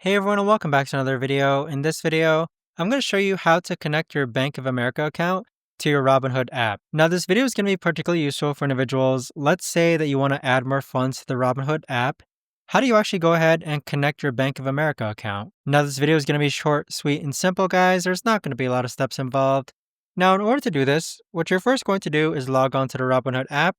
Hey everyone and welcome back to another video. In this video, I'm going to show you how to connect your Bank of America account to your Robinhood app. Now this video is going to be particularly useful for individuals. Let's say that you want to add more funds to the Robinhood app. How do you actually go ahead and connect your Bank of America account? Now this video is going to be short, sweet, and simple, guys. There's not going to be a lot of steps involved. Now in order to do this, what you're first going to do is log on to the Robinhood app.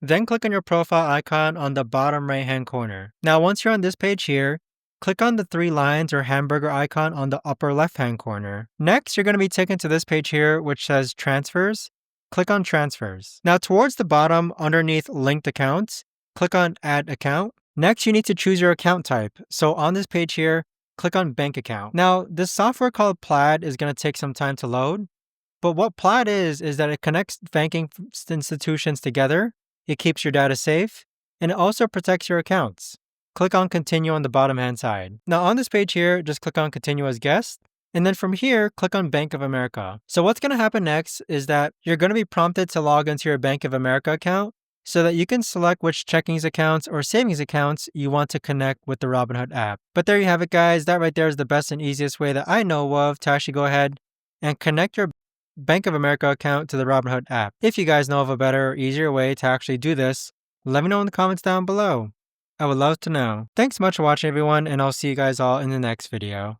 Then click on your profile icon on the bottom right hand corner. Now once you're on this page here, click on the three lines or hamburger icon on the upper left-hand corner. Next, you're going to be taken to this page here, which says Transfers. Click on Transfers. Now, towards the bottom, underneath Linked Accounts, click on Add Account. Next, you need to choose your account type. So on this page here, click on Bank Account. Now, this software called Plaid is going to take some time to load. But what Plaid is that it connects banking institutions together, it keeps your data safe, and it also protects your accounts. Click on Continue on the bottom hand side. Now on this page here, just click on Continue as Guest. And then from here, click on Bank of America. So what's going to happen next is that you're going to be prompted to log into your Bank of America account so that you can select which checkings accounts or savings accounts you want to connect with the Robinhood app. But there you have it, guys. That right there is the best and easiest way that I know of to actually go ahead and connect your Bank of America account to the Robinhood app. If you guys know of a better or easier way to actually do this, let me know in the comments down below. I would love to know. Thanks so much for watching, everyone, and I'll see you guys all in the next video.